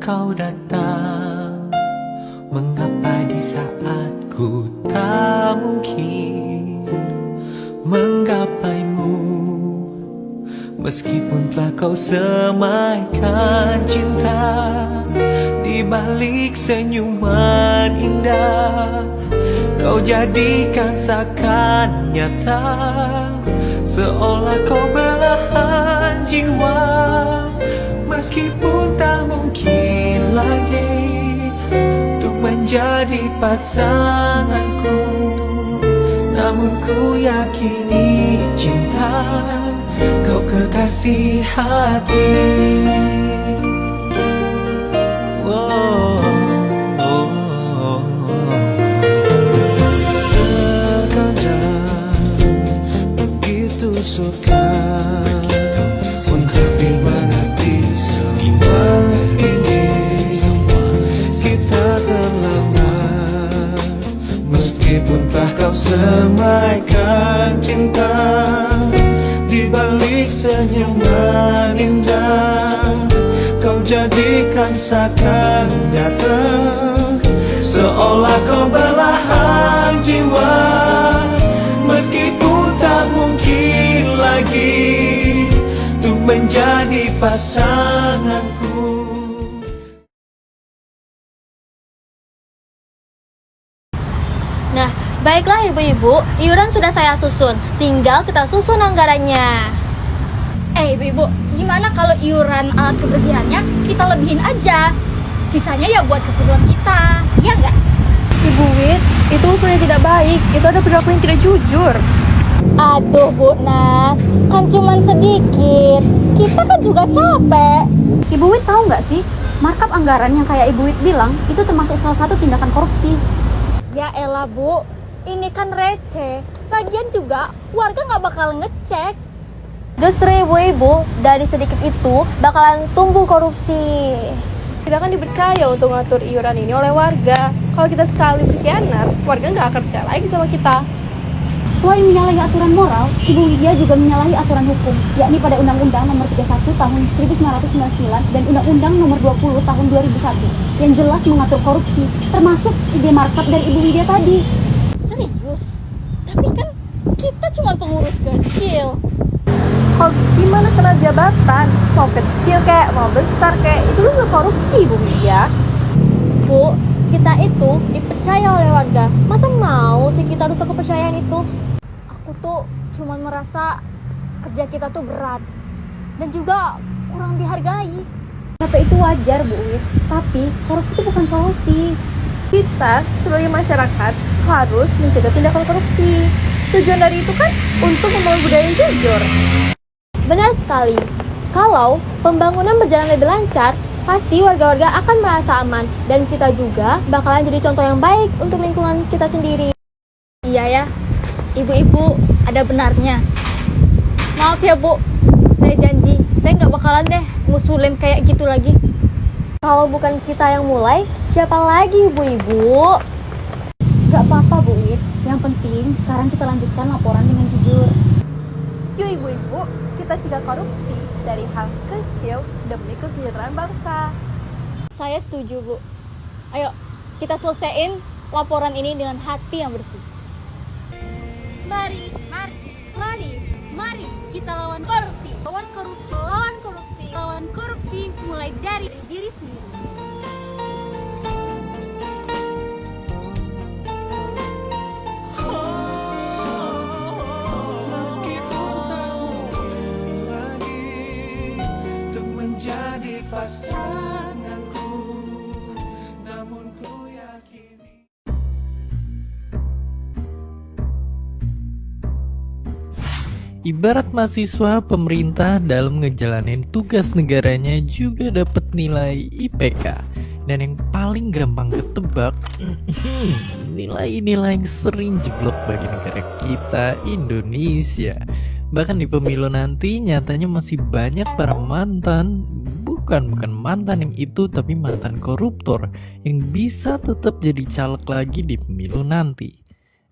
kau datang? Mengapa di saat ku tak mungkin menggapaimu? Meskipun telah kau semaikan cinta di balik senyuman indah, kau jadikan seakan nyata, seolah kau belahan jiwa. Meskipun tak mungkin lagi untuk menjadi pasanganku, namun ku yakini cinta kau kekasih hati. Terkadang begitu suka untuk dimengerti semua ini. Kita terlambat, meskipun telah kau semaikan cinta di balik senyuman indah, kau jadikan seakan nyata, seolah kau belahan jiwa. Meskipun tak mungkin lagi untuk menjadi pasanganku. Nah, baiklah ibu-ibu, iuran sudah saya susun. Tinggal kita susun anggarannya. Ibu-ibu, gimana kalau iuran alat kebersihannya kita lebihin aja? Sisanya ya buat keperluan kita, iya nggak? Ibu Wit, itu usulnya tidak baik. Itu ada perilaku yang tidak jujur. Aduh Bu Nas, kan cuman sedikit. Kita kan juga capek. Ibu Wit tahu nggak sih, markup anggaran yang kayak Ibu Wit bilang itu termasuk salah satu tindakan korupsi. Ya elah Bu, ini kan receh. Lagian juga warga nggak bakal ngecek. Justru ibu-ibu, dari sedikit itu bakalan tumbuh korupsi. Kita kan dipercaya untuk ngatur iuran ini oleh warga. Kalau kita sekali berkhianat, warga nggak akan percaya lagi sama kita. Selain menyalahi aturan moral, Ibu Widya juga menyalahi aturan hukum, yakni pada Undang-Undang Nomor 31 Tahun 1999 dan Undang-Undang Nomor 20 Tahun 2001 yang jelas mengatur korupsi, termasuk ide markup dari Ibu Widya tadi. Serius? Tapi kan kita cuma pengurus kecil. Kalau gimana kena jabatan, mau kecil kayak mau besar kayak itu juga korupsi Bu Widya. Bu, kita itu dipercaya oleh warga. Masa mau sih kita rusak kepercayaan itu? Aku tuh cuma merasa kerja kita tuh berat dan juga kurang dihargai. Kenapa itu wajar Bu Wid, tapi korupsi itu bukan solusi. Kita sebagai masyarakat harus mencegah tindakan korupsi. Tujuan dari itu kan untuk membangun budaya yang jujur. Benar sekali. Kalau pembangunan berjalan lebih lancar, pasti warga-warga akan merasa aman. Dan kita juga bakalan jadi contoh yang baik untuk lingkungan kita sendiri. Iya ya, ibu-ibu ada benarnya. Maaf ya Bu, saya janji saya nggak bakalan deh ngusulin kayak gitu lagi. Kalau bukan kita yang mulai, siapa lagi ibu-ibu? Gak apa-apa Bu Wid, yang penting sekarang kita lanjutkan laporan dengan jujur. Yuk ibu-ibu, kita cegah korupsi dari hal kecil demi kesejahteraan bangsa. Saya setuju Bu. Ayo kita selesaiin laporan ini dengan hati yang bersih. Mari kita lawan korupsi. Lawan korupsi mulai dari diri sendiri. Meskipun tak mungkin lagi untuk menjadi pasanganku, namun ku yakini. Ibarat mahasiswa, pemerintah dalam ngejalanin tugas negaranya juga dapat nilai IPK. Dan yang paling gampang ketebak, nilai-nilai yang sering jeblok bagi negara kita, Indonesia. Bahkan di pemilu nanti nyatanya masih banyak para mantan, bukan mantan yang itu, tapi mantan koruptor yang bisa tetap jadi caleg lagi di pemilu nanti.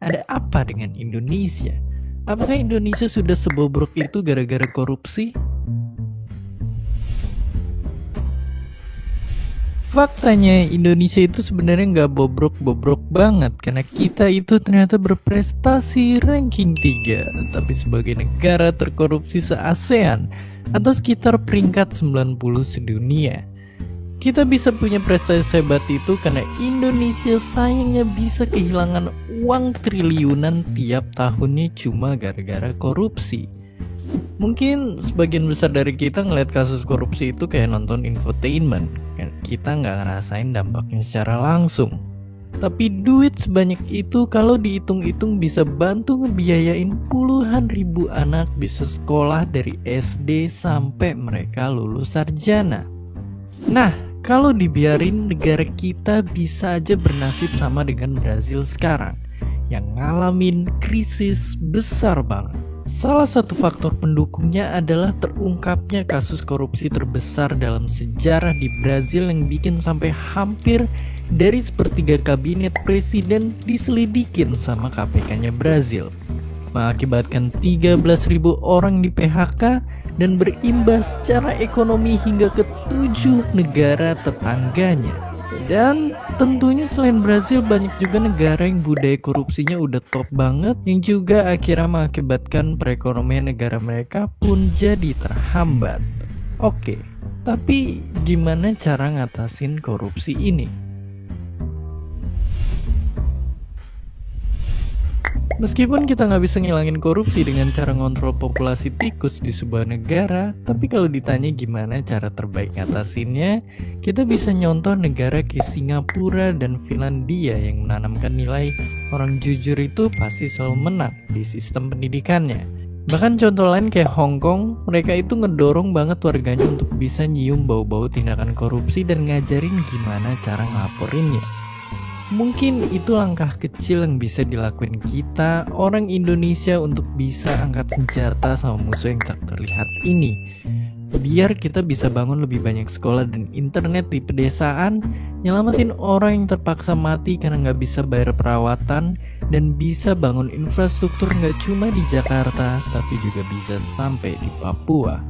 Ada apa dengan Indonesia? Apakah Indonesia sudah sebobrok itu gara-gara korupsi? Faktanya Indonesia itu sebenarnya nggak bobrok-bobrok banget, karena kita itu ternyata berprestasi ranking 3, tapi sebagai negara terkorupsi se-ASEAN atau sekitar peringkat 90 sedunia. Kita bisa punya prestasi hebat itu karena Indonesia sayangnya bisa kehilangan uang triliunan tiap tahunnya cuma gara-gara korupsi. Mungkin sebagian besar dari kita ngeliat kasus korupsi itu kayak nonton infotainment, kita nggak ngerasain dampaknya secara langsung. Tapi duit sebanyak itu kalau dihitung-hitung bisa bantu ngebiayain puluhan ribu anak bisa sekolah dari SD sampai mereka lulus sarjana. Nah, kalau dibiarin, negara kita bisa aja bernasib sama dengan Brazil sekarang yang ngalamin krisis besar banget. Salah satu faktor pendukungnya adalah terungkapnya kasus korupsi terbesar dalam sejarah di Brazil yang bikin sampai hampir dari sepertiga kabinet presiden diselidikin sama KPK-nya Brazil, mengakibatkan 13.000 orang di PHK dan berimbas secara ekonomi hingga ke 7 negara tetangganya. Dan tentunya selain Brazil, banyak juga negara yang budaya korupsinya udah top banget, yang juga akhirnya mengakibatkan perekonomian negara mereka pun jadi terhambat. Oke, tapi gimana cara ngatasin korupsi ini? Meskipun kita nggak bisa ngilangin korupsi dengan cara ngontrol populasi tikus di sebuah negara, tapi kalau ditanya gimana cara terbaik ngatasinnya, kita bisa nyontoh negara kayak Singapura dan Finlandia yang menanamkan nilai orang jujur itu pasti selalu menang di sistem pendidikannya. Bahkan contoh lain kayak Hong Kong, mereka itu ngedorong banget warganya untuk bisa nyium bau-bau tindakan korupsi dan ngajarin gimana cara ngelaporinnya. Mungkin itu langkah kecil yang bisa dilakuin kita, orang Indonesia, untuk bisa angkat senjata sama musuh yang tak terlihat ini. Biar kita bisa bangun lebih banyak sekolah dan internet di pedesaan, nyelamatin orang yang terpaksa mati karena nggak bisa bayar perawatan, dan bisa bangun infrastruktur nggak cuma di Jakarta, tapi juga bisa sampai di Papua.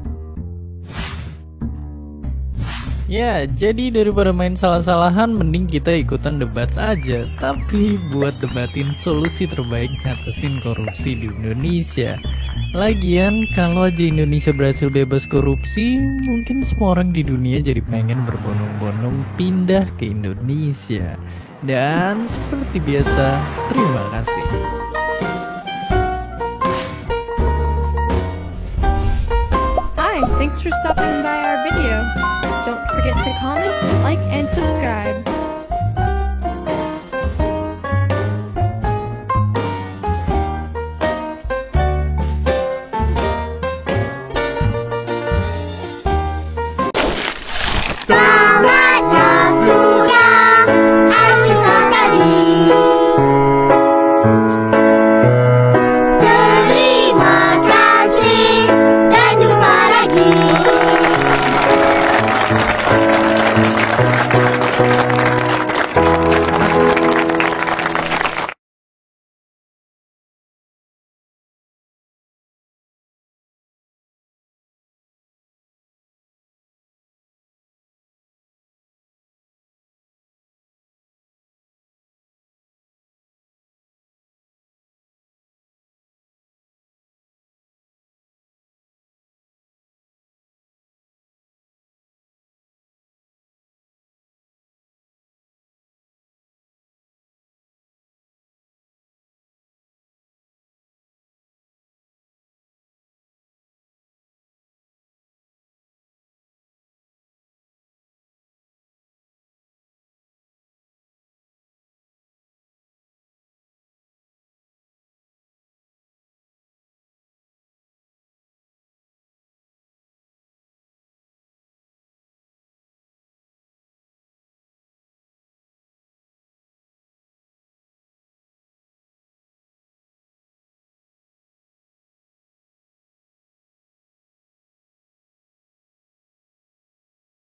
Ya, jadi daripada main salah-salahan, mending kita ikutan debat aja. Tapi buat debatin solusi terbaik ngatasin korupsi di Indonesia. Lagian, kalau aja Indonesia berhasil bebas korupsi, mungkin semua orang di dunia jadi pengen berbondong-bondong pindah ke Indonesia. Dan seperti biasa, terima kasih. Hi, thanks for stopping by our video. Don't forget to comment, like, and subscribe.